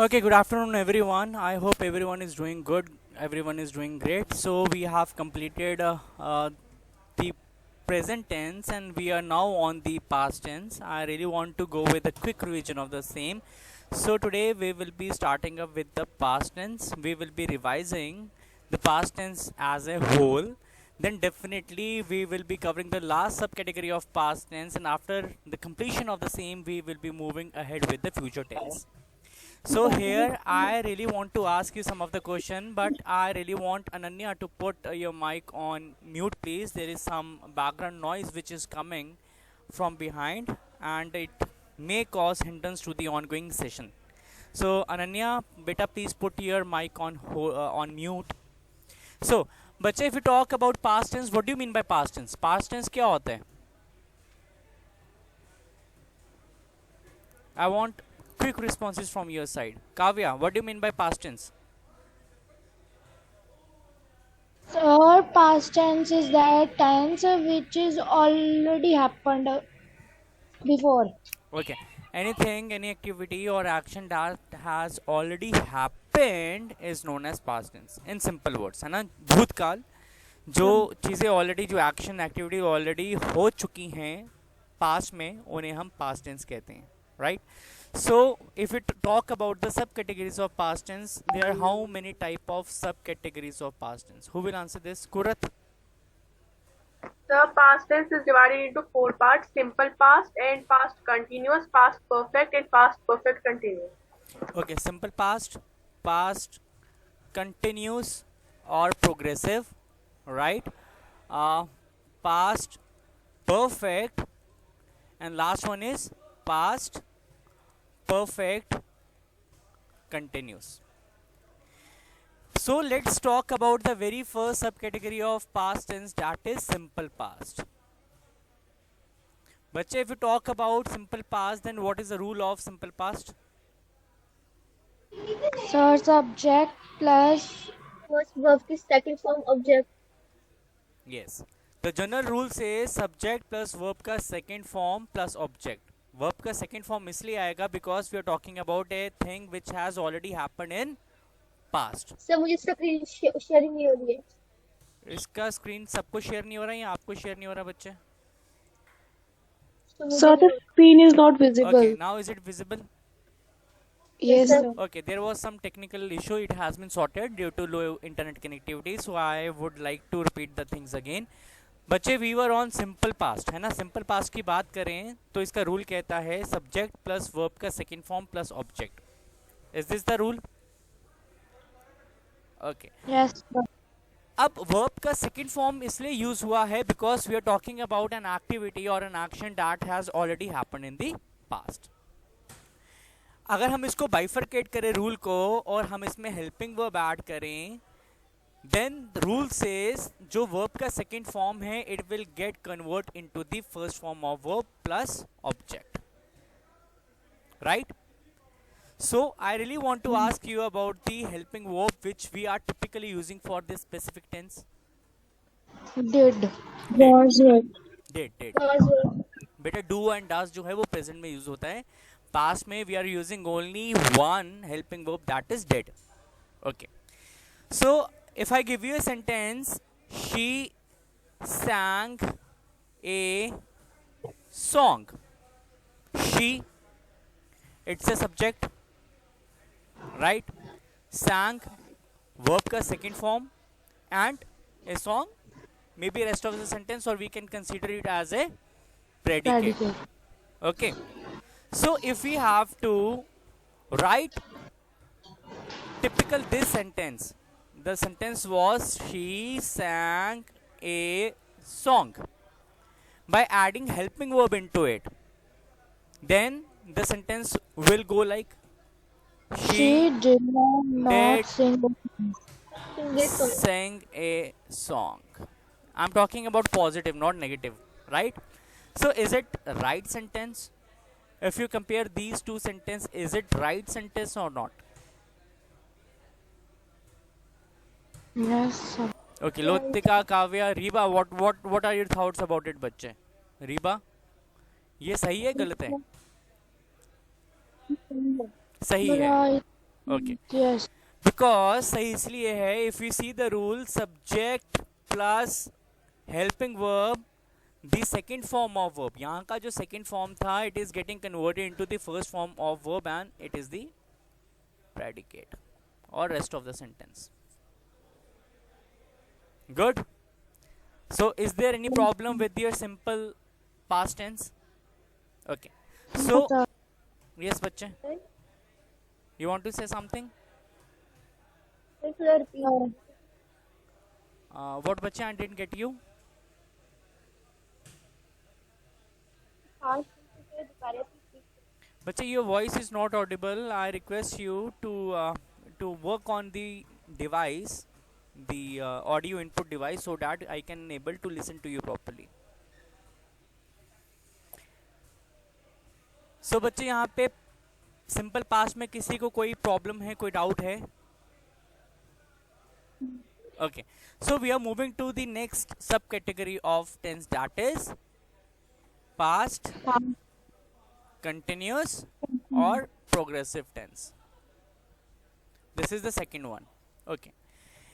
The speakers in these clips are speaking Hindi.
Okay, good afternoon, everyone. I hope everyone is doing good. Everyone is doing great. So, we have completed the present tense and we are now on the past tense. I really want to go with a quick revision of the same. So, today we will be starting up with the past tense. We will be revising the past tense as a whole. Then, definitely, we will be covering the last subcategory of past tense, and after the completion of the same, we will be moving ahead with the future tense. So here I really want to ask you some of the question, but I really want Ananya to put your mic on mute, please. There is some background noise which is coming from behind, and it may cause hindrance to the ongoing session. So Ananya, beta, please put your mic on mute. So, बच्चे, if you talk about past tense, what do you mean by past tense? Past tense क्या होता है? I want quick responses from your side. Kavya, what do you mean by past tense? Sir, past tense is that tense which is already happened before. Okay. Anything, any activity or action that has already happened is known as past tense. In simple words, है ना? भूतकाल जो चीज़ें ऑलरेडी जो एक्शन एक्टिविटी ऑलरेडी हो चुकी हैं पास्ट में उन्हें हम पास्ट टेंस कहते हैं, right? So, if we talk about the subcategories of past tense, there are how many type of subcategories of past tense? Who will answer this? Kurat? The past tense is divided into four parts: simple past and past continuous, past perfect, and past perfect continuous. Okay, simple past, past continuous or progressive, right? Past perfect, and last one is past perfect continuous. So let's talk about the very first subcategory of past tense, that is simple past. But if you talk about simple past, then what is the rule of simple past? Sir, subject plus first verb की second form object. Yes. The general rule says subject plus verb का second form plus object. Verb का second form इसलिए आएगा because we are talking about a thing which has already happened in past. Sir मुझे स्क्रीन शेयरिंग नहीं हो रही है. इसका स्क्रीन सबको शेयर नहीं हो रहा है या आपको शेयर नहीं हो रहा बच्चे? Sir, the screen is not visible. Okay, now is it visible? Yes, sir. Okay, there was some technical issue. It has been sorted due to low internet connectivity. So I would like to repeat the things again. बच्चे, we were on simple past, है ना? सिंपल पास्ट की बात करें तो इसका रूल कहता है सब्जेक्ट प्लस वर्ब का second form plus object. Is this the rule? Okay. Yes, sir. अब वर्ब का सेकेंड फॉर्म इसलिए यूज हुआ है because we are talking about an activity और an action that has already happened in the past. अगर हम इसको बाइफरकेट करें रूल को और हम इसमें हेल्पिंग वर्ब ऐड करें, then the rule says जो verb का second form है it will get convert into the first form of verb plus object, right? So I really want to ask you about the helping verb which we are typically using for this specific tense. Did. Was. Did. was verb. बेटा do and does जो है वो present में use होता है. Past में we are using only one helping verb, that is did. Okay. So if I give you a sentence, she sang a song. She, it's a subject, right? Sang, verb ka second form, and a song, maybe rest of the sentence, or we can consider it as a predicate. Okay. So if we have to write typical this sentence, the sentence was she sang a song. By adding helping verb into it, then the sentence will go like She did not sang a song. I'm talking about positive, not negative, right? So is it right sentence? If you compare these two sentences, is it right sentence or not? Yes, sir. Okay, Lotika, Kavya, Reba, what are your thoughts about it, बच्चे? Reba, ये सही है गलत है? सही है. Right. Okay Yes. बिकॉज सही इसलिए है, if you see the rule subject plus helping verb the second form of verb, यहाँ का जो सेकेंड फॉर्म था it is getting converted into the first form of verb and it is the predicate or rest of the sentence. Good. So is there any problem with your simple past tense? Okay. So yes bachche, you want to say something? What bachche, I didn't get you. Bachche, your voice is not audible. I request you to work on the device, the audio input device, so that I can able to listen to you properly. So बच्चे यहाँ पे सिंपल पास्ट में किसी को कोई प्रॉब्लम है, कोई डाउट है? Okay, so we are moving to the next subcategory of tense, that is past continuous or progressive tense. This is the second one. Okay,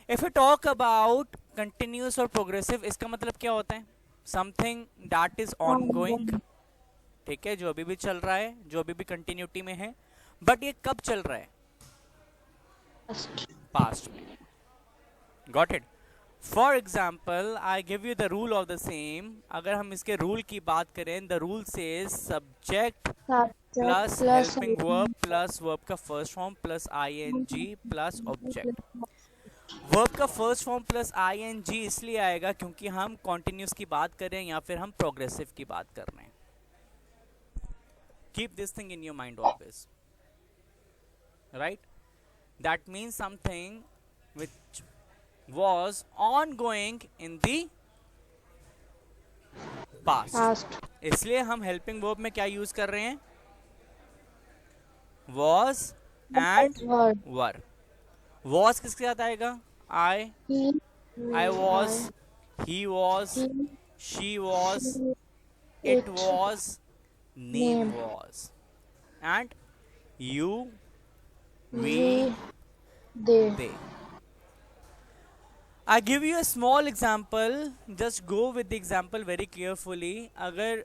if we talk about continuous or progressive, इसका मतलब क्या होता है? Something that is ongoing, ठीक है, जो अभी भी चल रहा है, जो अभी भी कंटिन्यूटी में है, बट ये कब चल रहा है? पास्ट में. Got it? For example I give you the rule of the same. अगर हम इसके रूल की बात करें, the rule says subject plus helping verb plus verb का first form plus ING plus object. Verb का फर्स्ट फॉर्म प्लस आईएनजी इसलिए आएगा क्योंकि हम कॉन्टिन्यूस की बात कर रहे हैं या फिर हम प्रोग्रेसिव की बात कर रहे हैं. Keep this thing in your mind always, right? That means something which was ongoing in the past. इसलिए हम helping verb में क्या use कर रहे हैं? Was and were. Was किसके साथ आएगा? I was, he was, she was, it was, name was, and you, we, they. I give you a small example. Just go with the example very carefully. अगर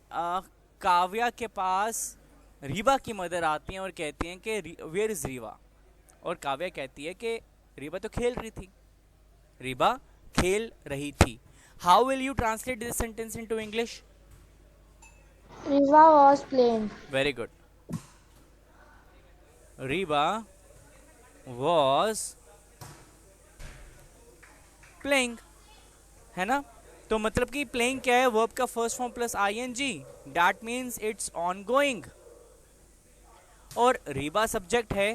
काव्या के पास रीवा की मदर आती हैं और कहती हैं कि वेयर इज रीवा, और काव्या कहती है कि रीवा तो खेल रही थी. रीवा खेल रही थी. How will you translate this sentence into English? Riva was playing. Very good. Riva was playing, है ना? तो मतलब कि playing क्या है? वर्ब का first form plus ING, that means it's ongoing. और रीबा सब्जेक्ट है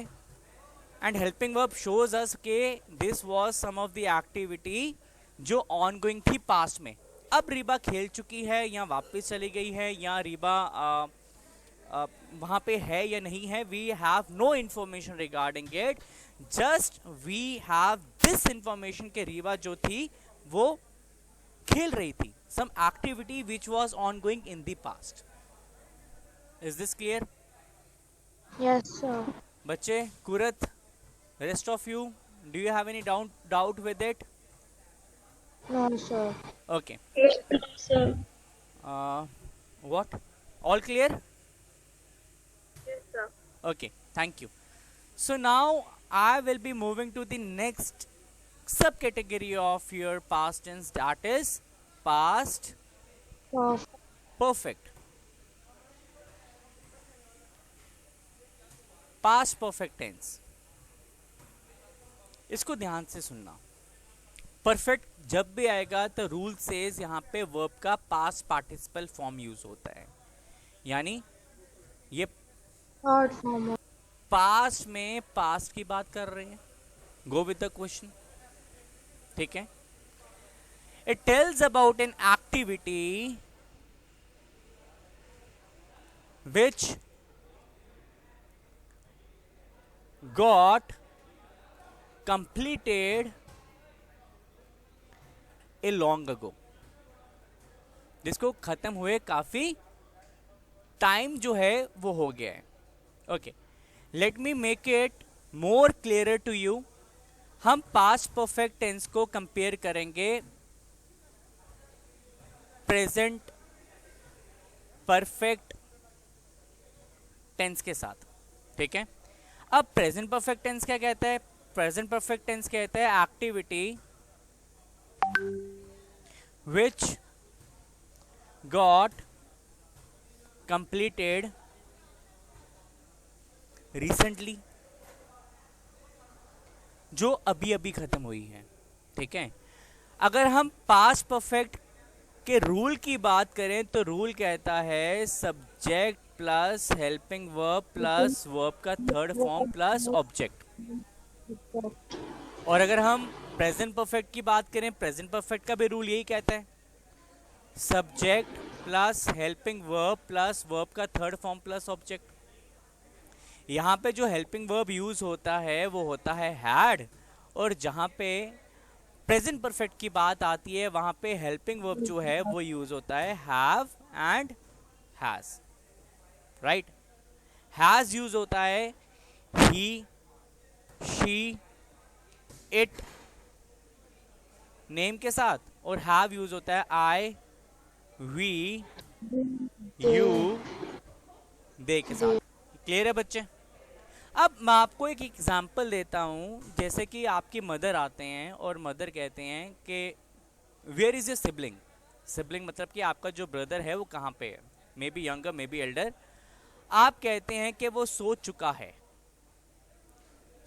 and helping verb shows us के this was some of the activity जो ऑनगोइंग थी पास्ट में. अब रीबा खेल चुकी है या वापस चली गई है या रीबा वहाँ पे है या नहीं है, we have no information regarding it. Just we have this information के रीबा जो थी वो खेल रही थी, some activity which was ongoing in the past. Is this clear? Yes, sir. बच्चे, कुरत, rest of you, do you have any doubt with it? No, sir. Okay. Yes, sir. What? All clear? Yes, sir. Okay, thank you. So now I will be moving to the next subcategory of your past tense, that is past perfect. Past perfect tense. इसको ध्यान से सुनना. परफेक्ट जब भी आएगा तो रूल सेज यहाँ पे वर्ब का पास्ट पार्टिसिपल फॉर्म यूज होता है, यानी ये Third form. पास्ट में पास्ट की बात कर रहे हैं. गो विद द क्वेश्चन, ठीक है. It tells about an activity which got completed a long ago. जिसको खत्म हुए काफी टाइम जो है वो हो गया है. Okay, let me make it more clear to you, हम पास्ट परफेक्ट टेंस को कंपेयर करेंगे प्रेजेंट परफेक्ट टेंस के साथ, ठीक है। अब प्रेजेंट परफेक्ट टेंस क्या कहता है? प्रेजेंट परफेक्ट टेंस कहता है activity which got completed recently, जो अभी अभी खत्म हुई है, ठीक है। अगर हम पास्ट परफेक्ट के रूल की बात करें तो रूल कहता है subject plus helping verb plus verb का थर्ड फॉर्म प्लस ऑब्जेक्ट। और अगर हम प्रेजेंट परफेक्ट की बात करें, प्रेजेंट परफेक्ट का भी रूल यही कहता है subject plus helping verb plus verb का थर्ड फॉर्म प्लस ऑब्जेक्ट। यहाँ पे जो हेल्पिंग वर्ब यूज होता है वो होता है हैड, और जहाँ पे प्रेजेंट परफेक्ट की बात आती है वहाँ पे हेल्पिंग वर्ब जो है वो यूज होता है have and has, right. Has use होता है ही, शी, इट नेम के साथ, और हैव यूज होता है आई, वी, यू, दे के साथ। क्लियर है बच्चे? अब मैं आपको एक एग्जाम्पल देता हूँ। जैसे कि आपकी मदर आते हैं और मदर कहते हैं कि where is your sibling. Sibling मतलब कि आपका जो ब्रदर है वो कहाँ पे है, may be younger may be Elder. आप कहते हैं कि वो सो चुका है,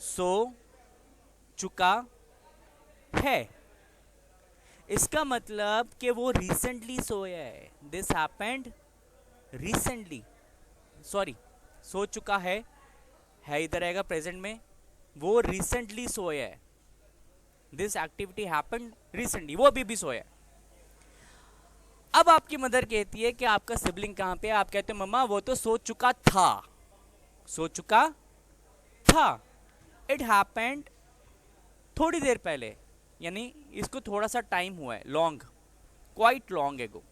सो चुका है, इसका मतलब कि वो रिसेंटली सोया है। This happened recently, sorry so चुका है इधर आएगा प्रेजेंट में, वो रिसेंटली सोया है। दिस एक्टिविटी हैपेंड रिसेंटली, वो अभी भी सोया है। अब आपकी मदर कहती है कि आपका सिबलिंग कहाँ पे है? आप कहते हैं मम्मा वो तो सो चुका था, सो चुका था। इट हैपेंड थोड़ी देर पहले, यानी इसको थोड़ा सा टाइम हुआ है, लॉन्ग, क्वाइट लॉन्ग एगो,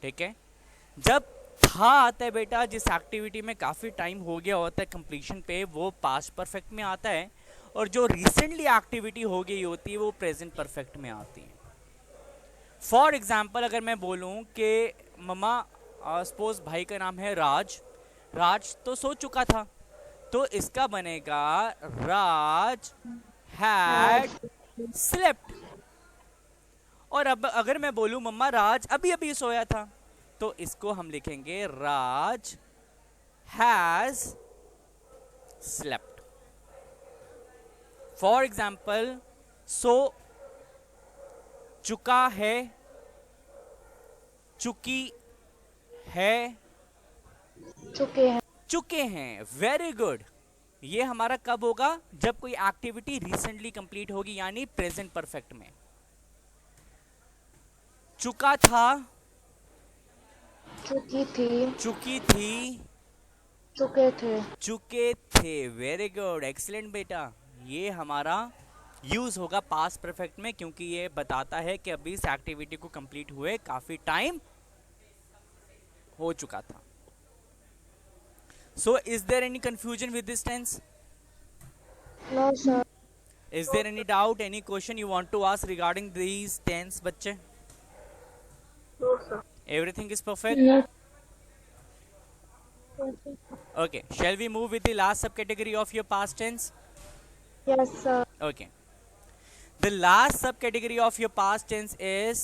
ठीक है। जब था आता है बेटा, जिस एक्टिविटी में काफ़ी टाइम हो गया होता है कंप्लीशन पे, वो पास्ट परफेक्ट में आता है, और जो रिसेंटली एक्टिविटी हो गई होती है वो प्रेजेंट परफेक्ट में आती है। फॉर एग्जाम्पल अगर मैं बोलूँ कि मम्मा सपोज भाई का नाम है राज, राज तो सो चुका था, तो इसका बनेगा राज हैड स्लेप्ट। और अब अगर मैं बोलूँ मम्मा राज अभी अभी सोया था, तो इसको हम लिखेंगे Raj has slept. For example सो चुका है, चुकी है, चुके हैं। Very good. ये हमारा कब होगा? जब कोई एक्टिविटी रिसेंटली कंप्लीट होगी, यानी प्रेजेंट परफेक्ट में। चुका था, चुकी थी, चुकी थी, चुके थे। चुके थे। वेरी गुड, एक्सीलेंट बेटा। ये हमारा यूज होगा पास्ट परफेक्ट में, क्योंकि ये बताता है कि अभी इस एक्टिविटी को कंप्लीट हुए काफी टाइम हो चुका था। So is there any confusion with this tense? No sir. Is there any doubt, any question you want to ask regarding these tense बच्चे? No, sir. Everything is perfect? Yes. Okay. Shall we move with the last subcategory of your past tense? Yes, sir. Okay. The last subcategory of your past tense is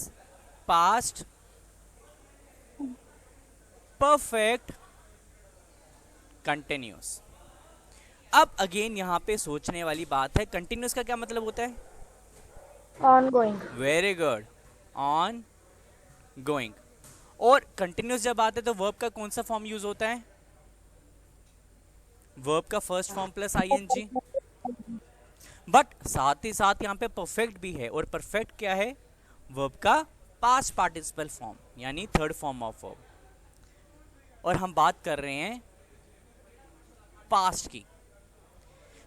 past perfect continuous. अब अगेन यहाँ पे सोचने वाली बात है, कंटिन्यूस का क्या मतलब होता है? Ongoing. Very good, on going. और कंटिन्यूस जब आते हैं तो वर्ब का कौन सा फॉर्म यूज होता है? वर्ब का first form plus ING. But साथ ही साथ यहाँ पे परफेक्ट भी है, और परफेक्ट क्या है? वर्ब का पास्ट पार्टिसिपल फॉर्म, यानी थर्ड फॉर्म ऑफ वर्ब। और हम बात कर रहे हैं पास्ट की,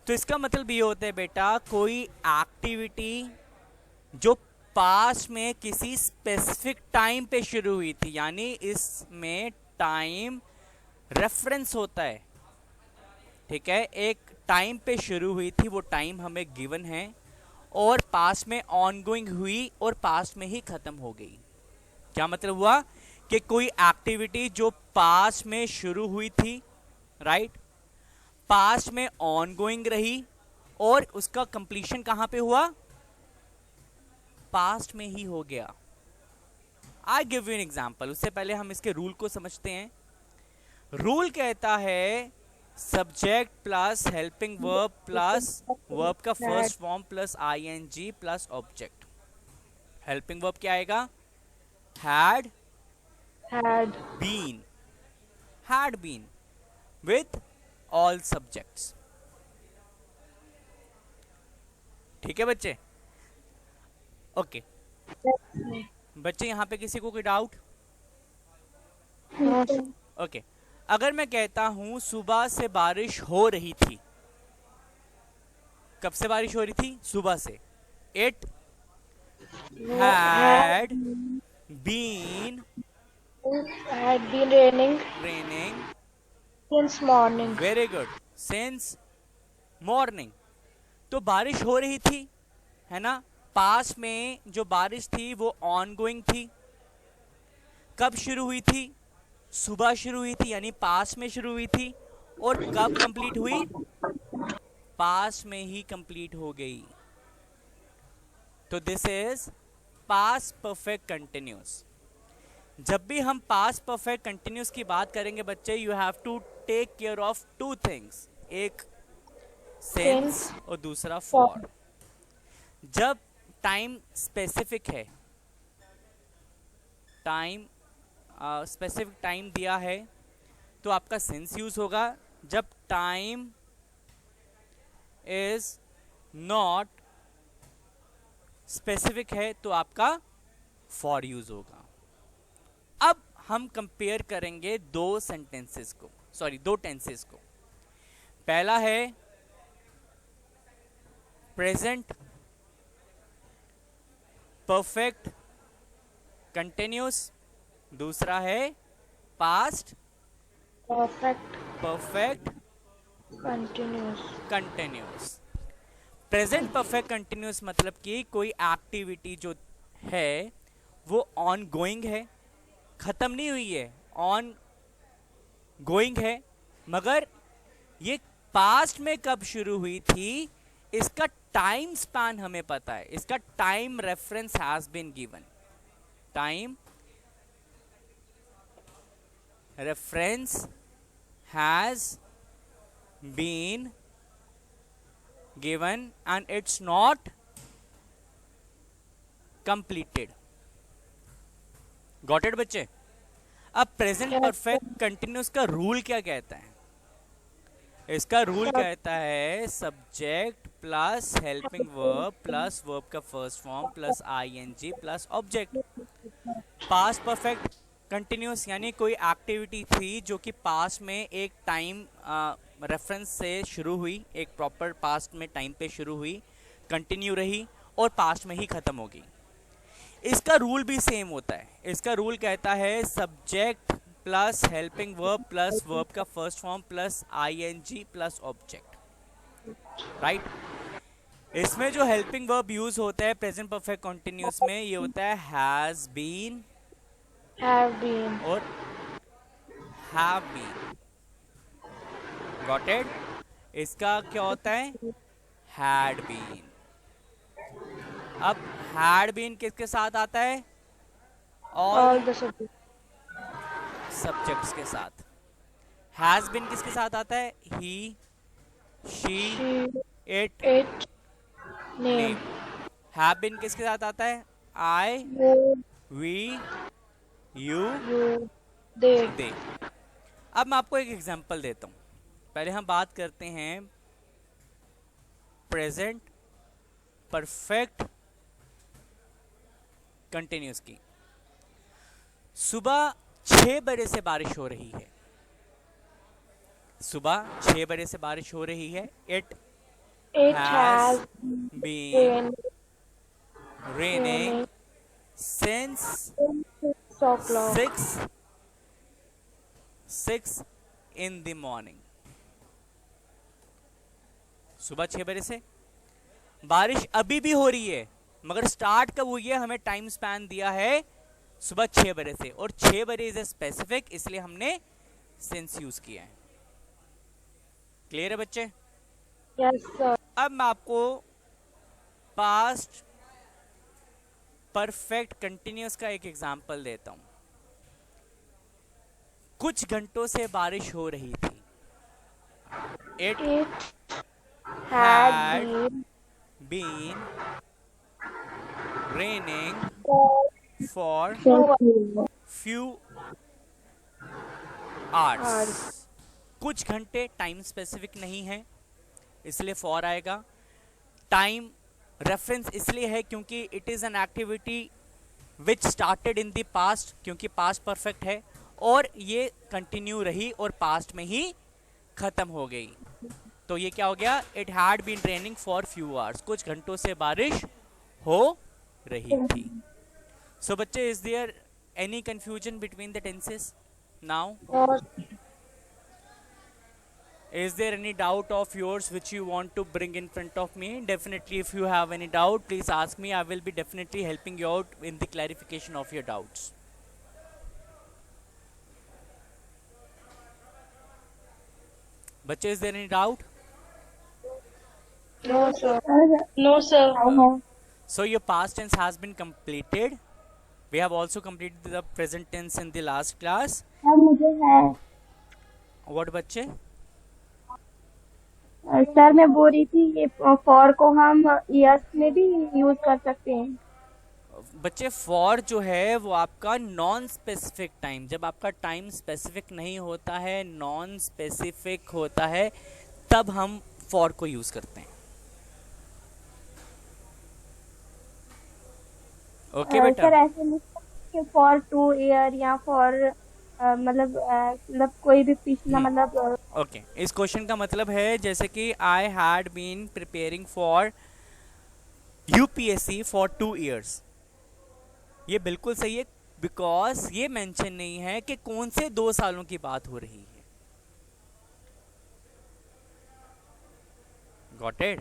तो इसका मतलब ये होता है बेटा, कोई एक्टिविटी जो पास्ट में किसी स्पेसिफिक टाइम पे शुरू हुई थी, यानी इसमें टाइम रेफरेंस होता है, ठीक है, एक टाइम पे शुरू हुई थी, वो टाइम हमें गिवन है, और पास्ट में ऑनगोइंग हुई और पास्ट में ही खत्म हो गई। क्या मतलब हुआ कि कोई एक्टिविटी जो पास्ट में शुरू हुई थी, राइट, पास्ट में ऑनगोइंग रही और उसका कंप्लीशन कहां पे हुआ, पास्ट में ही हो गया। आई गिव यू एन एग्जांपल। उससे पहले हम इसके रूल को समझते हैं। रूल कहता है subject plus helping verb plus verb का first form plus ING plus object. Helping verb क्या आएगा, had Had. Been, had been with all subjects. ठीक है बच्चे, ओके। बच्चे यहां पे किसी को कोई डाउट? No, sir. ओके, अगर मैं कहता हूं सुबह से बारिश हो रही थी, कब से बारिश हो रही थी, सुबह से। It had been Had been raining raining, since morning. Very good, since morning. तो बारिश हो रही थी, है ना, पास में जो बारिश थी वो ऑनगोइंग थी। कब शुरू हुई थी, सुबह शुरू हुई थी, यानी पास में शुरू हुई थी, और कब कंप्लीट हुई, पास में ही कंप्लीट हो गई। तो this is past perfect continuous. जब भी हम पास्ट परफेक्ट कंटिन्यूस की बात करेंगे बच्चे, you have to take care of two things, एक सेंस और दूसरा फॉर। जब टाइम स्पेसिफिक है, टाइम स्पेसिफिक टाइम दिया है तो आपका सेंस यूज होगा। जब टाइम इज नॉट स्पेसिफिक है तो आपका फॉर यूज होगा। अब हम कंपेयर करेंगे दो सेंटेंसेस को, सॉरी दो टेंसेस को। पहला है प्रेजेंट परफेक्ट कंटिन्यूस, दूसरा है past Perfect perfect continuous. Continuous. Present perfect continuous मतलब कि कोई एक्टिविटी जो है वो ऑन गोइंग है, खत्म नहीं हुई है, ऑन गोइंग है, मगर ये पास्ट में कब शुरू हुई थी इसका टाइम स्पैन हमें पता है, इसका time reference has been given. Time reference has been given and it's not completed. Got it बच्चे? अब प्रेजेंट Yes, परफेक्ट कंटिन्यूस का रूल क्या कहता है? इसका रूल कहता है subject plus helping verb plus verb का first form plus ING plus object. Past perfect continuous यानी कोई एक्टिविटी थी जो कि पास्ट में एक टाइम रेफरेंस से शुरू हुई, एक प्रॉपर पास्ट में टाइम पे शुरू हुई, कंटिन्यू रही और पास्ट में ही खत्म होगी। इसका रूल भी सेम होता है। इसका रूल कहता है subject plus helping verb plus verb का first form plus ING plus object, right. इसमें जो हेल्पिंग वर्ब यूज होता है प्रेजेंट परफेक्ट कंटिन्यूस में, ये होता है हैज बीन Have been. और हैव बीन। Got it? इसका क्या होता है, हैड बीन। अब हैड बीन किसके साथ आता है, All all the subjects. Subjects के साथ। हैज बीन किसके साथ आता है, he she She, it it, name. name. Have been किसके साथ आता है, I You, we you you, they. They. अब मैं आपको एक एग्जांपल देता हूं। पहले हम बात करते हैं प्रेजेंट परफेक्ट कंटिन्यूस की। सुबह 6 बजे से बारिश हो रही है, सुबह 6 बजे से बारिश हो रही है। It It has has been been raining raining since since 6 o'clock. 6 in the morning। सुबह 6 बजे से। बारिश अभी भी हो रही है, मगर स्टार्ट कब हुई है, हमें टाइम स्पैन दिया है सुबह 6 बजे से, और 6 बजे इज ए स्पेसिफिक, इसलिए हमने सिंस यूज किया है। क्लियर है बच्चे? Yes, sir. अब मैं आपको पास्ट परफेक्ट कंटिन्यूअस का एक एग्जांपल देता हूं। कुछ घंटों से बारिश हो रही थी। It It had had been raining been for for few hours। hours. कुछ घंटे टाइम स्पेसिफिक नहीं है, इसलिए फॉर आएगा। टाइम रेफरेंस इसलिए है क्योंकि it is an activity which started in the past, क्योंकि पास्ट परफेक्ट है, और ये कंटिन्यू रही और पास्ट में ही खत्म हो गई। तो ये क्या हो गया? It had been raining for few hours, कुछ घंटों से बारिश हो रही थी। सो बच्चे, is there any confusion between the tenses now? Or Is there any doubt of yours which you want to bring in front of me? Definitely, if you have any doubt, please ask me. I will be definitely helping you out in the clarification of your doubts. Bachche, is there any doubt? no, sir. No, sir. So your past tense has been completed. We have also completed the present tense in the last class. मुझे है What बच्चे? सर, मैं बोल रही थी ये फॉर को हम यस में भी यूज कर सकते हैं। बच्चे, फॉर जो है वो आपका नॉन स्पेसिफिक टाइम, जब आपका टाइम स्पेसिफिक नहीं होता है, नॉन स्पेसिफिक होता है, तब हम फॉर को यूज करते हैं। ओके बेटा? सर ऐसे नहीं फॉर 2 ईयर या फॉर मतलब कोई भी पिछला मतलब ओके, इस क्वेश्चन का मतलब है जैसे कि I had been preparing for UPSC for 2 years. ये बिल्कुल सही है, बिकॉज ये मेंशन नहीं है कि कौन से 2 सालों की बात हो रही है। Got it?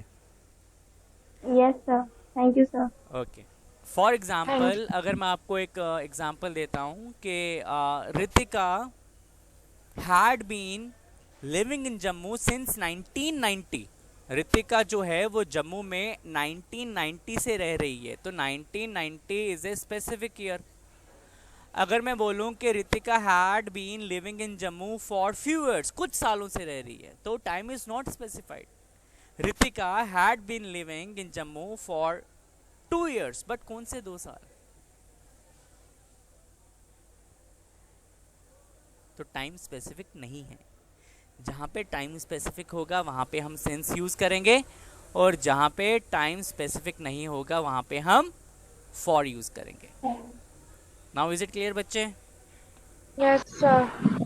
Yes sir, thank you sir. Okay, for example अगर मैं आपको एक एग्जाम्पल देता हूँ कि Ritika had been living in Jammu since 1990। Ritika जो है वो जम्मू में 1990 से रह रही है, तो 1990 इज ए स्पेसिफिक ईयर। अगर मैं बोलूं कि Ritika had been living in Jammu for few years, कुछ सालों से रह रही है, तो time is not specified. Ritika had been living in Jammu for 2 years, but कौन से 2 साल? तो टाइम स्पेसिफिक नहीं है। जहां पे टाइम स्पेसिफिक होगा वहां पे हम सेंस यूज करेंगे, और जहां पे टाइम स्पेसिफिक नहीं होगा वहां पे हम फॉर यूज करेंगे। नाउ इज इट क्लियर बच्चे? Yes, sir.